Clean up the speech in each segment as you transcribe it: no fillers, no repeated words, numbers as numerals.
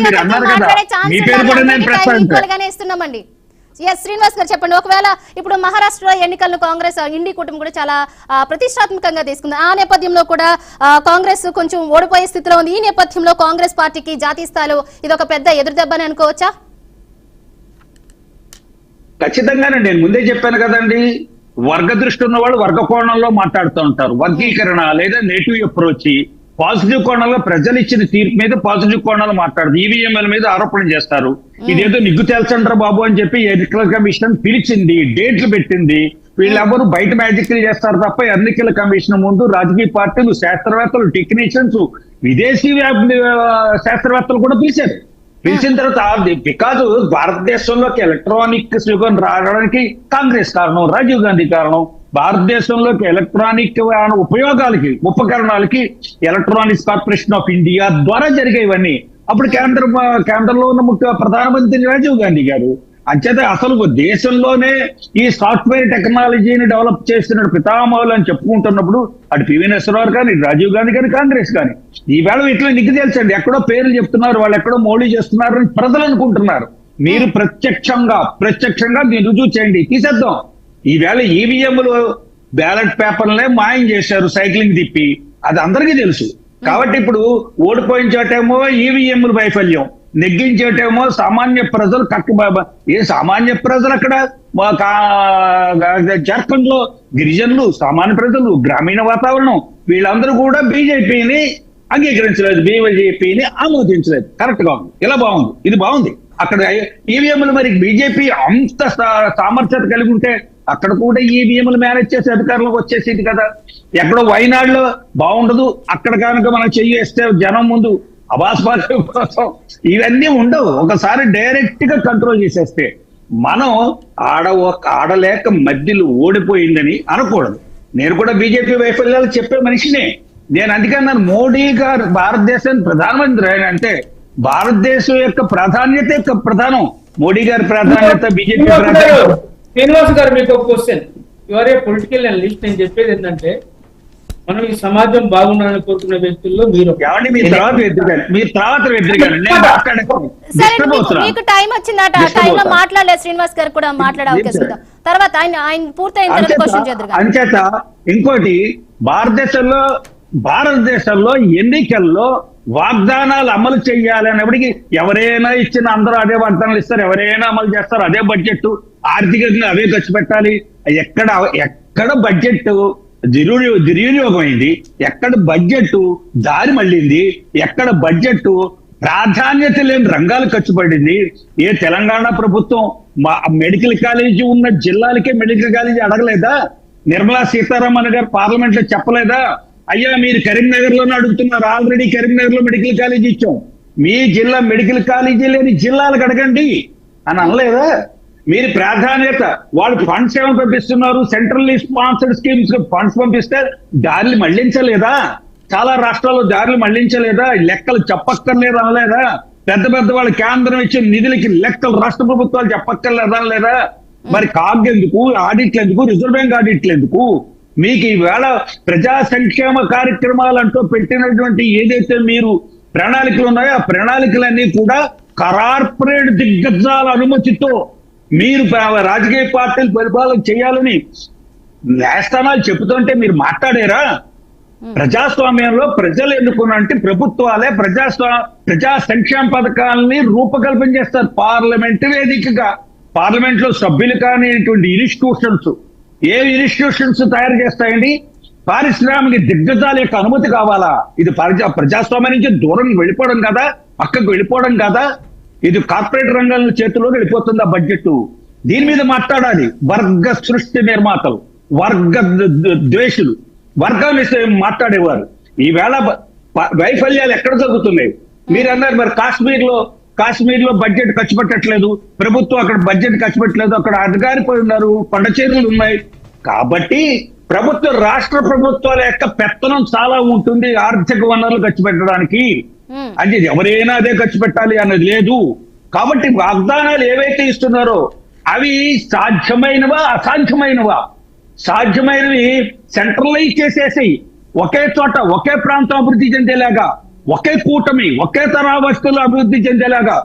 మీరు అన్నారు కదా, మీ పేరు కూడా నేను ప్రస్తావిస్తున్నామండి. ఎస్ శ్రీనివాస్ గారు చెప్పండి. ఒకవేళ ఇప్పుడు మహారాష్ట్ర ఎన్నికలను కాంగ్రెస్ ఇండి కూటమి కూడా చాలా ప్రతిష్టాత్మకంగా తీసుకుంది. ఆ నేపథ్యంలో కూడా కాంగ్రెస్ కొంచెం ఓడిపోయే స్థితిలో ఉంది. ఈ నేపథ్యంలో కాంగ్రెస్ పార్టీకి జాతీయ స్థాయిలో ఇది ఒక పెద్ద ఎదురుదెబ్బని అనుకోవచ్చా? ఖచ్చితంగానే నేను ముందే చెప్పాను కదండి, వర్గ దృష్టి ఉన్న వాళ్ళు వర్గ కోణంలో మాట్లాడుతూ ఉంటారు. వర్గీకరణ లేదా నేటివ్ అప్రోచ్, పాజిటివ్ కోణంలో ప్రజలు ఇచ్చిన తీర్పు మీద పాజిటివ్ కోణంలో మాట్లాడదు. ఈవీఎంల మీద ఆరోపణ చేస్తారు. ఇదేదో నిగ్గు తేల్చండ్రా బాబు అని చెప్పి ఎన్నికల కమిషన్ పిలిచింది, డేట్లు పెట్టింది. వీళ్ళెవరు బయట మ్యాజిక్లు చేస్తారు తప్ప ఎన్నికల కమిషన్ ముందు రాజకీయ పార్టీలు, శాస్త్రవేత్తలు, టెక్నీషియన్స్, విదేశీ శాస్త్రవేత్తలు కూడా పిలిచిన తర్వాత బికాజ్ భారతదేశంలోకి ఎలక్ట్రానిక్ యుగం రావడానికి కాంగ్రెస్ కారణం, రాజీవ్ గాంధీ కారణం. భారతదేశంలోకి ఎలక్ట్రానిక్ ఉపయోగాలకి, ఉపకరణాలకి ఎలక్ట్రానిక్స్ కార్పొరేషన్ ఆఫ్ ఇండియా ద్వారా జరిగేవన్నీ. అప్పుడు కేంద్రంలో ఉన్న ప్రధానమంత్రి రాజీవ్ గాంధీ గారు. అంచేత అసలు దేశంలోనే ఈ సాఫ్ట్వేర్ టెక్నాలజీని డెవలప్ చేస్తున్న పితామహులు అని చెప్పుకుంటున్నప్పుడు అటు పివి నరసింహారావు కానీ, రాజీవ్ గాంధీ కానీ, కాంగ్రెస్ కానీ ఈవేళ ఇట్లా నిగ్గు తెలుసండి. ఎక్కడో పేర్లు చెప్తున్నారు, వాళ్ళు ఎక్కడో మోడీ చేస్తున్నారు అని ప్రజలు అనుకుంటున్నారు. మీరు ప్రత్యక్షంగా మీరు రుజువు చేయండి, తీసేద్దాం. ఈవేళ ఈవీఎంలు బ్యాలెట్ పేపర్లనే మాయం చేశారు సైక్లింగ్ తిప్పి, అది అందరికీ తెలుసు. కాబట్టి ఇప్పుడు ఓడిపోయిన చోటేమో ఈవీఎంలు వైఫల్యం, నెగ్గించేటేమో సామాన్య ప్రజలు ఏ సామాన్య ప్రజలు అక్కడ జార్ఖండ్ లో గిరిజనులు, సామాన్య ప్రజలు, గ్రామీణ వాతావరణం వీళ్ళందరూ కూడా బీజేపీని అంగీకరించలేదు, బీజేపీని ఆమోదించలేదు. కరెక్ట్ గా ఉంది, ఇలా బాగుంది, ఇది బాగుంది. అక్కడ ఈవీఎంలు మరి బీజేపీ అంత సామర్థ్యత కలిగి ఉంటే అక్కడ కూడా ఈవీఎంలు మేనేజ్ చేసే అధికారులకు వచ్చేసింది కదా. ఎక్కడో వైనాడులో బాగుండదు, అక్కడ కనుక మనం చెయ్యేస్తే జనం ముందు అబాస్పాసం కోసం ఇవన్నీ ఉండవు. ఒకసారి డైరెక్ట్ గా కంట్రోల్ చేసేస్తే మనం ఆడలేక మధ్యలో ఓడిపోయిందని అనకూడదు. నేను కూడా బీజేపీ వైఫల్యాలు చెప్పే మనిషినే. నేను అందుకని మోడీ గారు భారతదేశానికి ప్రధానమంత్రి ఆయన అంటే భారతదేశం యొక్క ప్రాధాన్యత యొక్క ప్రధానం. మోడీ గారి ప్రాధాన్యత, బీజేపీ ప్రాధాన్యత. శ్రీనివాస్ గారు మీకు ఒక question, your A political analyst. నేను చెప్పేది ఏంటంటే మనం ఈ సమాజం బాగుండాలని కోరుకునే వ్యక్తుల్లో మీరు మీకు టైం వచ్చిందట, టైం లో మాట్లాడలేదు శ్రీనివాస్ గారు కూడా మాట్లాడే అవకాశం ఉంది. తర్వాత ఆయన పూర్తయిన తర్వాత క్వశ్చన్ చేద్దాం. అంచేత ఇంకోటి, భారతదేశంలో ఎన్నికల్లో వాగ్దానాలు అమలు చేయాలనేప్పటికీ ఎవరైనా ఇచ్చిన అందరూ అదే వాగ్దానాలు ఇస్తారు, ఎవరైనా అమలు చేస్తారు, అదే బడ్జెట్, ఆర్థికంగా అవే ఖర్చు పెట్టాలి. ఎక్కడ బడ్జెట్ దుర్వినియోగం అయింది, ఎక్కడ బడ్జెట్ దారి మళ్ళింది, ఎక్కడ బడ్జెట్ ప్రాధాన్యత లేని రంగాలు ఖర్చు పడింది. ఏ తెలంగాణ ప్రభుత్వం మెడికల్ కాలేజీ ఉన్న జిల్లాలకే మెడికల్ కాలేజీ అడగలేదా? నిర్మలా సీతారామన్ గారు పార్లమెంట్ లో చెప్పలేదా? అయ్యా మీరు కరీంనగర్ లోనే అడుగుతున్నారు, ఆల్రెడీ కరీంనగర్ లో మెడికల్ కాలేజీ ఇచ్చాం, మీ జిల్లా మెడికల్ కాలేజీ లేని జిల్లాలకు అడగండి అని అనలేదా? మీరు ప్రాధాన్యత, వాళ్ళు ఫండ్స్ ఏమైనా పంపిస్తున్నారు, సెంట్రల్లీ స్పాన్సర్డ్ స్కీమ్స్ ఫండ్స్ పంపిస్తే దారులు మళ్లించలేదా? చాలా రాష్ట్రాల్లో దారులు మళ్లించలేదా? లెక్కలు చెప్పక్కర్లేదు అనలేదా? పెద్ద వాళ్ళ కేంద్రం ఇచ్చే నిధులకి లెక్కలు రాష్ట్ర ప్రభుత్వాలు చెప్పక్కర్లేదా అనలేదా? మరి కాగ్ ఎందుకు, ఆడిట్లు ఎందుకు, రిజర్వ్ బ్యాంక్ ఆడిట్లు ఎందుకు? మీకు ఈవేళ ప్రజా సంక్షేమ కార్యక్రమాలు అంటూ పెట్టినటువంటి ఏదైతే మీరు ప్రణాళికలు ఉన్నాయో ఆ ప్రణాళికలన్నీ కూడా కార్పొరేట్ దిగ్గజాల అనుమతితో మీరు రాజకీయ పార్టీలు పరిపాలన చేయాలని న్యాయస్థానాలు చెబుతుంటే మీరు మాట్లాడారా? ప్రజాస్వామ్యంలో ప్రజలు ఎన్నుకున్నంటే ప్రభుత్వాలే ప్రజా సంక్షేమ పథకాలని రూపకల్పన చేస్తారు. పార్లమెంట్ వేదికగా, పార్లమెంట్ లో సభ్యులు కానిటువంటి ఇన్స్టిట్యూషన్స్, ఏ ఇన్స్టిట్యూషన్స్ తయారు చేస్తాయండి? పారిశ్రామిక దిగ్గజాల యొక్క అనుమతి కావాలా? ఇది ప్రజాస్వామ్యం నుంచి దూరం వెళ్ళిపోవడం కదా, పక్కకు వెళ్ళిపోవడం కదా? ఇది కార్పొరేట్ రంగాల చేతిలో వెళ్ళిపోతుంది ఆ బడ్జెట్. దీని మీద మాట్లాడాలి. వర్గ సృష్టి నిర్మాతలు, వర్గ ద్వేషులు, వర్గాన్ని మాట్లాడేవారు. ఈవేళ వైఫల్యాలు ఎక్కడ జరుగుతున్నాయి? మీరు అన్నారు మరి కాశ్మీర్ లో బడ్జెట్ ఖర్చు పెట్టట్లేదు ప్రభుత్వం, అక్కడ బడ్జెట్ ఖర్చు పెట్టలేదు, అక్కడ అధికారిపోయి ఉన్నారు, కొండచేరులు ఉన్నాయి. కాబట్టి రాష్ట్ర ప్రభుత్వాల యొక్క పెత్తనం చాలా ఉంటుంది ఆర్థిక వనరులు ఖర్చు పెట్టడానికి. అంటే ఎవరైనా అదే ఖర్చు పెట్టాలి అన్నది లేదు. కాబట్టి వాగ్దానాలు ఏవైతే ఇస్తున్నారో అవి సాధ్యమైనవా అసాధ్యమైనవా? సాధ్యమైనవి సెంట్రలైజ్ చేసేసి ఒకే చోట ఒకే ప్రాంతం అభివృద్ధి చెందేలాగా ఒకే కూటమి ఒకే తరావస్తులు అభివృద్ధి చెందేలాగా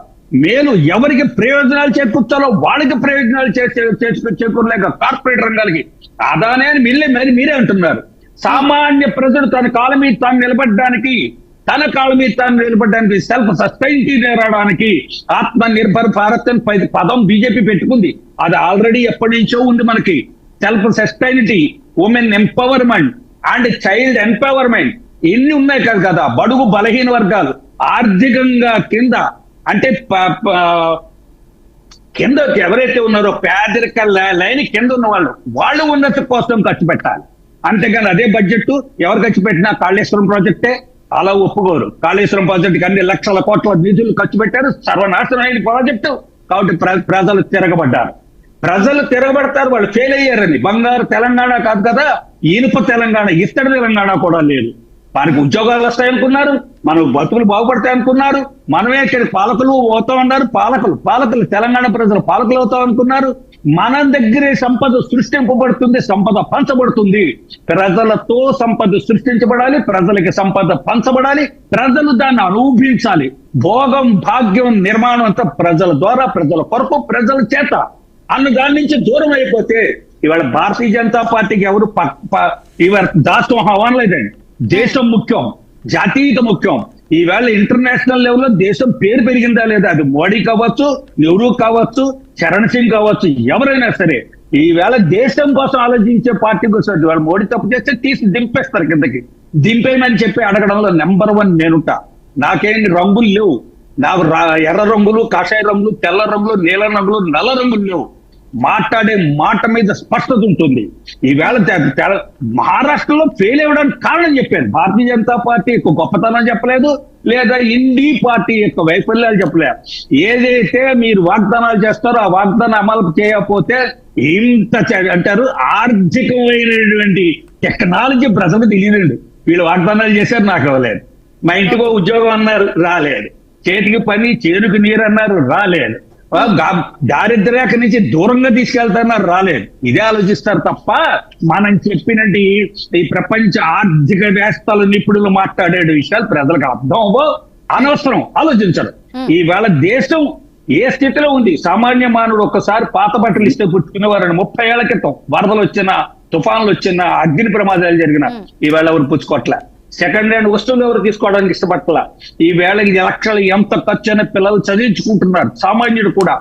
మేలు ఎవరికి ప్రయోజనాలు చేకూర్చాలో వాళ్ళకి ప్రయోజనాలు చేకూరలేక కార్పొరేట్ రంగాలకి అదానే అని మీరే అంటున్నారు. సామాన్య ప్రజలు తన కాళ్ళ మీద తాను నిలబడడానికి సెల్ఫ్ సస్టైనిటీ రావడానికి ఆత్మ నిర్భర్ భారత్ అని పదం బీజేపీ పెట్టుకుంది. అది ఆల్రెడీ ఎప్పటి నుంచో ఉంది మనకి. Self సస్టైనిటీ, women empowerment and child empowerment ఇన్ని ఉన్నాయి కదా. బడుగు బలహీన వర్గాలు ఆర్థికంగా కింద అంటే కింద ఎవరైతే ఉన్నారో పేదరిక లైన్ కింద ఉన్న వాళ్ళు ఉన్నత కోసం ఖర్చు పెట్టాలి. అంతేగాని అదే బడ్జెట్ ఎవరు ఖర్చు పెట్టినా కాళేశ్వరం ప్రాజెక్టే అలా ఒప్పుకోరు. కాళేశ్వరం ప్రాజెక్టుకి అన్ని లక్షల కోట్ల నిధులు ఖర్చు పెట్టారు. సర్వనాశనం అయిన ప్రాజెక్టు కాబట్టి ప్రజలు తిరగబడ్డారు. ప్రజలు తిరగబడతారు, వాళ్ళు ఫెయిల్ అయ్యారని. బంగారు తెలంగాణ కాదు కదా, ఇనుప తెలంగాణ, ఇత్తడి తెలంగాణ కూడా లేదు. వారికి ఉద్యోగాలు వస్తాయనుకున్నారు, మనం బతుకులు బాగుపడతాయి అనుకున్నారు. మనమే ఇక్కడ పాలకులు అవుతామన్నారు. పాలకులు తెలంగాణ ప్రజలు పాలకులు అవుతాం అనుకున్నారు. మన దగ్గరే సంపద సృష్టింపబడుతుంది, సంపద పంచబడుతుంది. ప్రజలతో సంపద సృష్టించబడాలి, ప్రజలకి సంపద పంచబడాలి, ప్రజలు దాన్ని అనుభవించాలి. భోగం భాగ్యం నిర్మాణం అంతా ప్రజల ద్వారా, ప్రజల కొరకు, ప్రజల చేత అన్న దాని నుంచి దూరం అయిపోతే ఇవాళ భారతీయ జనతా పార్టీకి ఎవరు ఇవాళ దాసోహం అవ్వలేదండి. దేశం ముఖ్యం, జాతీయత ముఖ్యం. ఈవేళ ఇంటర్నేషనల్ లెవెల్లో దేశం పేరు పెరిగిందా లేదా, అది మోడీ కావచ్చు, నెహ్రూ కావచ్చు, చరణ్ సింగ్ కావచ్చు, ఎవరైనా సరే ఈవేళ దేశం కోసం ఆలోచించే పార్టీ కోసం వాళ్ళు మోడీ తప్పు చేస్తే తీసి దింపేస్తారు కిందకి. దింపేయమని చెప్పి అడగడంలో నెంబర్ 1 నేనుంటా. నాకేంటి రంగులు లేవు, నాకు ఎర్ర రంగులు, కాషాయ రంగులు, తెల్ల రంగులు, నీల రంగులు, నల్ల రంగులు లేవు. మాట్లాడే మాట మీద స్పష్టత ఉంటుంది. ఈవేళ మహారాష్ట్రలో ఫెయిల్ అవ్వడానికి కారణం చెప్పాను. భారతీయ జనతా పార్టీ యొక్క గొప్పతనం చెప్పలేదు, లేదా ఇండి పార్టీ యొక్క వైఫల్యాలు చెప్పలేదు. ఏదైతే మీరు వాగ్దానాలు చేస్తారో ఆ వాగ్దానం అమలు చేయకపోతే ఇంత అంటారు. ఆర్థికమైనటువంటి టెక్నాలజీ ప్రజలకు తెలియదండి. వీళ్ళు వాగ్దానాలు చేశారు, నాకు ఇవ్వలేదు. మా ఇంటికో ఉద్యోగం అన్నారు, రాలేదు. చేతికి పని చేరుకు నీరు అన్నారు, రాలేదు. దారిద్ర్యాక నుంచి దూరంగా తీసుకెళ్తారన్నారు, రాలేదు. ఇదే ఆలోచిస్తారు తప్ప మనం చెప్పినట్టు ఈ ప్రపంచ ఆర్థిక వేత్తలు నిపుణులు మాట్లాడే విషయాలు ప్రజలకు అర్థం అవ్వో, అనవసరం, ఆలోచించరు. ఈవేళ దేశం ఏ స్థితిలో ఉంది. సామాన్య మానవుడు ఒక్కసారి పాత బట్టలు ఇస్తే పుచ్చుకునేవారని 30 ఏళ్ల క్రితం వరదలు వచ్చిన, తుఫాన్లు వచ్చిన, అగ్ని ప్రమాదాలు జరిగిన ఈవేళ ఎవరు పుచ్చుకోవట్లే. సెకండ్ హ్యాండ్ వస్తువులు ఎవరు తీసుకోవడానికి ఇష్టపడట్లా. ఈ వేళకి లక్షలు ఎంత ఖర్చు అయినా పిల్లలు చదివించుకుంటున్నారు. సామాన్యుడు కూడా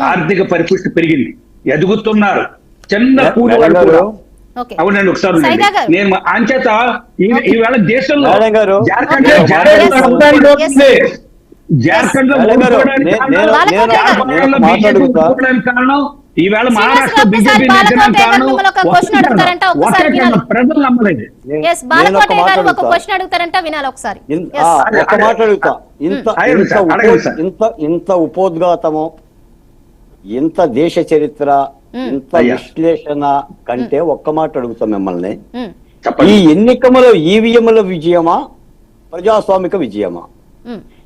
ఆర్థిక పరిపుష్టి పెరిగింది, ఎదుగుతున్నారు. చిన్న కూలి వాళ్ళు కూడా. అవునండి, ఒకసారి నేను అంచేత ఈవేళ దేశంలో జార్ఖండ్ లో కారణం ఈవేళ మహారాష్ట్ర బీజేపీ ప్రజలు నమ్మలేదు. ఇంత ఉపోద్ఘాతము, ఇంత దేశ చరిత్ర, ఇంత విశ్లేషణ కంటే ఒక్క మాట అడుగుతాం మిమ్మల్ని. ఈ ఎన్నికల ఈవీఎంల విజయమా, ప్రజాస్వామిక విజయమా?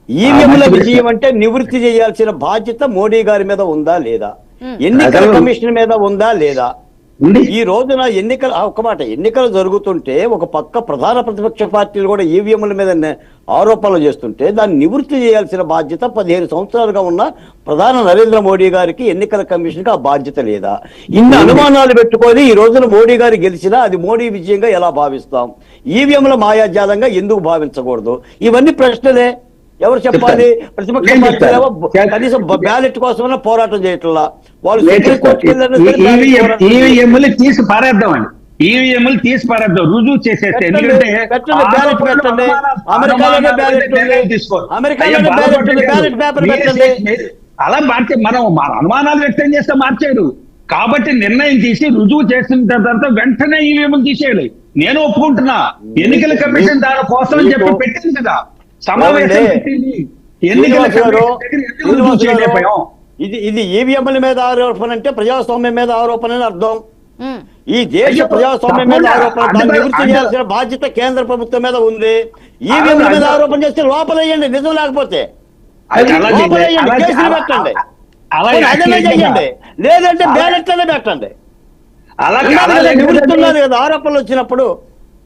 ఈవీఎంల విజయం అంటే నివృత్తి చేయాల్సిన బాధ్యత మోడీ గారి మీద ఉందా లేదా, ఎన్నికల కమిషన్ మీద ఉందా లేదా? ఈ రోజున ఎన్నికలు జరుగుతుంటే ఒక పక్క ప్రధాన ప్రతిపక్ష పార్టీలు కూడా ఈవీఎంల మీద ఆరోపణలు చేస్తుంటే దాన్ని నివృత్తి చేయాల్సిన బాధ్యత 15 సంవత్సరాలుగా ఉన్న ప్రధాని నరేంద్ర మోడీ గారికి, ఎన్నికల కమిషన్ కి ఆ బాధ్యత లేదా? ఇన్ని అనుమానాలు పెట్టుకొని ఈ రోజున మోడీ గారు గెలిచినా అది మోడీ విజయంగా ఎలా భావిస్తాం? ఈవీఎంల మాయాజాలంగా ఎందుకు భావించకూడదు? ఇవన్నీ ప్రశ్నలే. ఎవరు చెప్పాలి? ప్రతిపక్ష పార్టీలు కనీసం బ్యాలెట్ కోసమైనా పోరాటం చేయట్లా. వాళ్ళు ఈవీఎంలు తీసి పారేద్దామండి, ఈవీఎంలు తీసి పారేద్దాం, రుజువు చేసేస్తే. ఎందుకంటే అలా మార్చే మనం అనుమానాలు వ్యక్తం చేస్తే మార్చారు. కాబట్టి నిర్ణయం తీసి రుజువు చేసిన తర్వాత వెంటనే ఈవీఎంలు తీసేయాలి. నేను ఒప్పుకుంటున్నా, ఎన్నికల కమిషన్ దాని కోసం చెప్పి పెట్టింది కదా సమావేశం పెట్టింది. ఇది ఈవీఎంల మీద ఆరోపణ అంటే ప్రజాస్వామ్యం మీద ఆరోపణ అని అర్థం. ఈ దేశ ప్రజాస్వామ్యం మీద ఆరోపణ, దాన్ని నివృత్తి చేయాల్సిన బాధ్యత కేంద్ర ప్రభుత్వం మీద ఉంది. ఈవీఎంల మీద ఆరోపణ చేస్తే లోపలేయండి, నిజం లేకపోతే కేసులు పెట్టండి, చెయ్యండి, లేదంటే బ్యాలెట్లనే పెట్టండి. నివృత్తి ఉన్నది కదా ఆరోపణలు వచ్చినప్పుడు.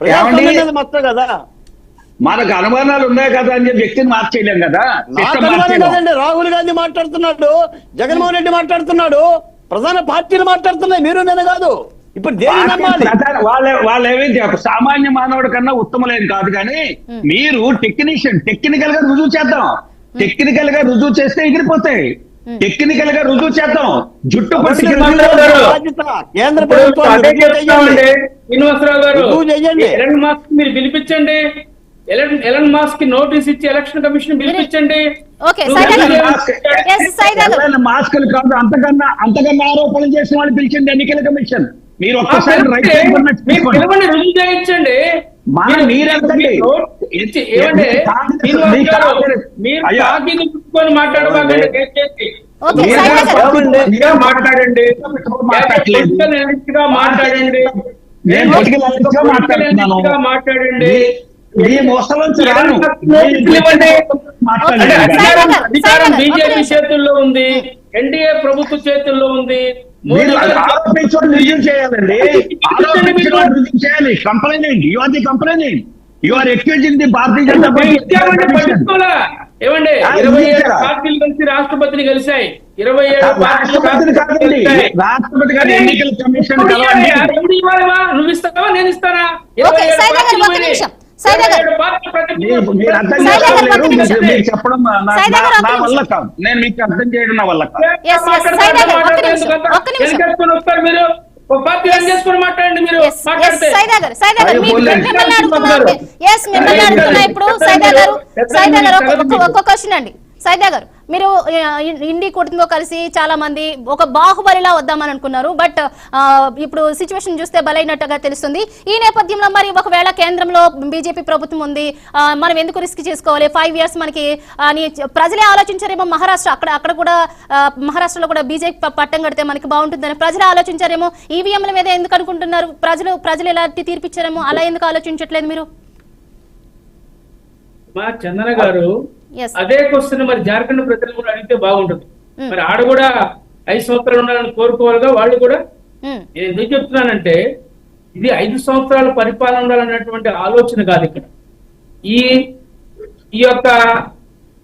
ప్రజాస్వామ్యం మీద మొత్తం కదా. మనకు అనుమానాలు ఉన్నాయి కదా అని చెప్పి వ్యక్తిని మార్చేయలేం కదా. నాకు అనుమానం కదండి, రాహుల్ గాంధీ మాట్లాడుతున్నాడు, జగన్మోహన్ రెడ్డి మాట్లాడుతున్నాడు, ప్రధాన పార్టీలు మాట్లాడుతున్నాయి, మీరు నేను కాదు. ఇప్పుడు దేని నమ్మాలి? వాళ్ళేమీ సామాన్య మానవుడి కన్నా ఉత్తమలేం కాదు, కానీ మీరు టెక్నికల్ గా రుజువు చేద్దాం. టెక్నికల్ గా రుజువు చేస్తే ఎగిరిపోతాయి. టెక్నికల్ గా రుజువు చేద్దాం. జుట్టు కేంద్ర ప్రభుత్వం శ్రీనివాసరావు గారు, ఎలన్ మాస్క్ మీరు పిలిపించండి, ఎలన్ మాస్క్ కి నోటీస్ ఇచ్చి ఎలక్షన్ కమిషన్ పిలిపించండి. మాస్కులు కాదు, అంతకన్నా ఆరోపణలు చేసిన వాళ్ళు పిలిచింది ఎన్నికల కమిషన్. మీరు ఒక్కసారి రుజువు చేయించండి. మాట్లాడండి, మాట్లాడండి. అధికారం బీజేపీ చేతుల్లో ఉంది, ఎన్డీఏ ప్రభుత్వ చేతుల్లో ఉంది. రుజువు చేయాలండి, చేయాలి. Complaint, you are the complaint, you are accusing the Bharatiya Janata Party. ఏమండి 27 పార్టీలు కలిసి రాష్ట్రపతిని కలిశాయి. 27 రాష్ట్రపతి గారు ఎన్నికల కమిషన్ నువ్వు ఇస్తావా, నేను ఇస్తానా? మీరు చెప్పడం నా వల్ల కాదు, నేను మీకు అర్థం చేయడం నా వల్ల కాదు. మీరు ఒక పార్టీ రన్ చేసుకొని మాట్లాడండి. మీరు ఒక్క క్వశ్చన్ అండి సైదా గారు, మీరు ఇండి కూటమితో కలిసి చాలా మంది ఒక బాహుబలిలా వద్దామని అనుకున్నారు, బట్ ఇప్పుడు సిచ్యువేషన్ చూస్తే బలైనట్టుగా తెలుస్తుంది. ఈ నేపథ్యంలో మరి ఒకవేళ కేంద్రంలో బీజేపీ ప్రభుత్వం ఉంది, మనం ఎందుకు రిస్క్ చేసుకోవాలి, 5 years మనకి అని ప్రజలే ఆలోచించారేమో. అక్కడ కూడా మహారాష్ట్రలో కూడా బీజేపీ పట్టం కడితే మనకి బాగుంటుందని ప్రజలే ఆలోచించారేమో. ఈవీఎంల మీద ఎందుకు అనుకుంటున్నారు? ప్రజలు ఎలాంటి తీర్పిచ్చారేమో, అలా ఎందుకు ఆలోచించట్లేదు మీరు? మా చందన గారు అదే క్వశ్చన్ మరి జార్ఖండ్ ప్రజలు కూడా అడిగితే బాగుంటుంది. మరి ఆడ కూడా 5 సంవత్సరాలు ఉండాలని కోరుకోవాలిగా వాళ్ళు కూడా. నేను ఎందుకు చెప్తున్నానంటే ఇది 5 సంవత్సరాల పరిపాలన ఉండాలన్నటువంటి ఆలోచన కాదు ఇక్కడ. ఈ యొక్క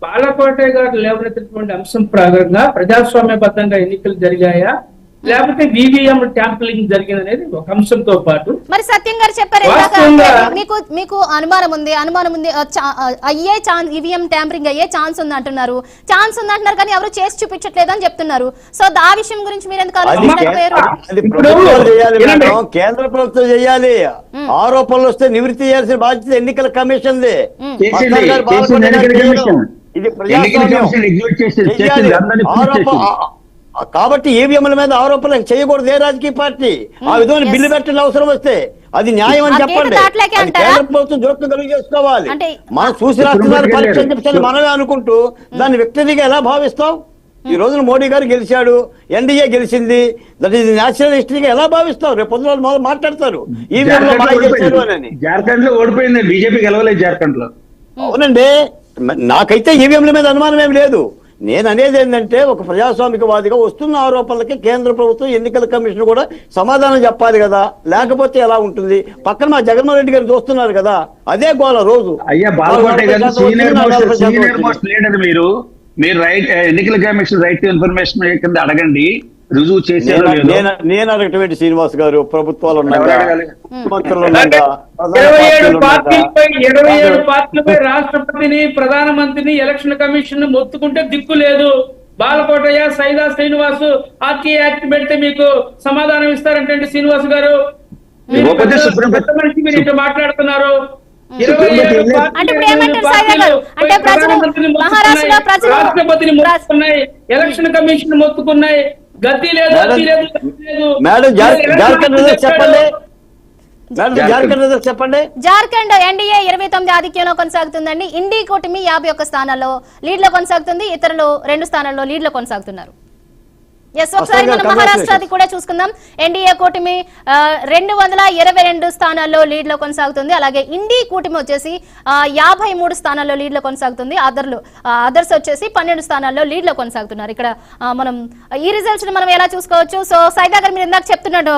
బాలకోటే గారు లేవనెత్తినటువంటి అంశం ప్రకారంగా ప్రజాస్వామ్యబద్ధంగా ఎన్నికలు జరిగాయా లేకపోతే ఈవీఎం ట్యాంపరింగ్ జరిగింది అనేది ఒక అంశంతో పాటు. మరి సత్యం గారు చెప్పారు మీకు అనుమానం ఉంది అయ్యే ఛాన్స్, ఈవీఎం ట్యాంపరింగ్ అయ్యే ఛాన్స్ ఉంది అంటున్నారు కానీ ఎవరు చేసి చూపించట్లేదు అని చెప్తున్నారు. సో ఆ విషయం గురించి మీరు ఎందుకు ఆలోచించలేకపోయారు? కేంద్ర ప్రభుత్వం చేయాలి, ఆరోపణలు వస్తే నివృత్తి చేయాల్సిన బాధ్యత ఎన్నికల కమిషన్ ది. ఇది కాబట్టి ఈవీఎంల మీద ఆరోపణలు చేయకూడదు ఏ రాజకీయ పార్టీ. ఆ విధమైన బిల్లు పెట్టిన అవసరం వస్తే అది న్యాయం అని చెప్పండి. కేంద్ర ప్రభుత్వం జోక్యం కలిగి చేసుకోవాలి. మనం చూసి రాష్ట్రాలు పరీక్షించాలి మనమే అనుకుంటూ దాన్ని వ్యక్తిగా ఎలా భావిస్తాం? ఈ రోజున మోడీ గారు గెలిచాడు, ఎన్డీఏ గెలిచింది, దట్ ఈస్ నేషనల్ హిస్టరీగా ఎలా భావిస్తాం? రేపు పొద్దున మాట్లాడతారు ఈవీఎంలో జార్ఖండ్ లో ఓడిపోయింది, బీజేపీ గెలవలేదు జార్ఖండ్ లో. అవునండి, నాకైతే ఈవీఎంల మీద అనుమానం ఏమి లేదు. నేను అనేది ఏంటంటే ఒక ప్రజాస్వామికవాదిగా వస్తున్న ఆరోపణలకి కేంద్ర ప్రభుత్వం ఎన్నికల కమిషన్ కూడా సమాధానం చెప్పాలి కదా, లేకపోతే ఎలా ఉంటుంది? పక్కన మా జగన్మోహన్ రెడ్డి గారు చూస్తున్నారు కదా, అదే గోల రోజు. అయ్యా బాలకోటే గారు సీనియర్ మోస్ట్ లీడర్ మీరు రైట్ ఎన్నికల కమిషన్ రైట్ టు ఇన్ఫర్మేషన్ కింద అడగండి, రుజువు చేసేది. నేను అడగటం శ్రీనివాస్ గారు, ప్రభుత్వాలు ఉన్నాగా, మంత్రులు 27 పార్టీలపై రాష్ట్రపతిని, ప్రధానమంత్రిని, ఎలక్షన్ కమిషన్ మొత్తుకుంటే దిక్కు లేదు. బాలకోటయ్య, సైదా శ్రీనివాస్ ఆర్టీ యాక్ట్ పెడితే మీకు సమాధానం ఇస్తారంటే శ్రీనివాస్ గారు మీరు ఇట్లా మాట్లాడుతున్నారు. 27 రాష్ట్రపతిని మొత్తుకున్నాయి, ఎలక్షన్ కమిషన్ మొత్తుకున్నాయి. గతి లేదు. జార్ఖండ్ ఎన్డీఏ 29 ఆధిక్యంలో కొనసాగుతుందండి. ఇండి కూటమి 51 స్థానాల్లో లీడ్ లో కొనసాగుతుంది, ఇతరులు 2 స్థానాల్లో లీడ్ లో కొనసాగుతున్నారు. ఒకసారి మనం మహారాష్ట్రది కూడా చూసుకుందాం. ఎన్డీఏ కూటమి 222 స్థానాల్లో లీడ్ లో కొనసాగుతుంది. అలాగే ఇండి కూటమి వచ్చేసి 53 స్థానాల్లో లీడ్ లో కొనసాగుతుంది. అదర్స్ వచ్చేసి 12 స్థానాల్లో లీడ్ లో కొనసాగుతున్నారు. ఇక్కడ మనం ఈ రిజల్ట్స్ మనం ఎలా చూసుకోవచ్చు? సో సైదా గారు మీరు ఇందాక చెప్తున్నట్టు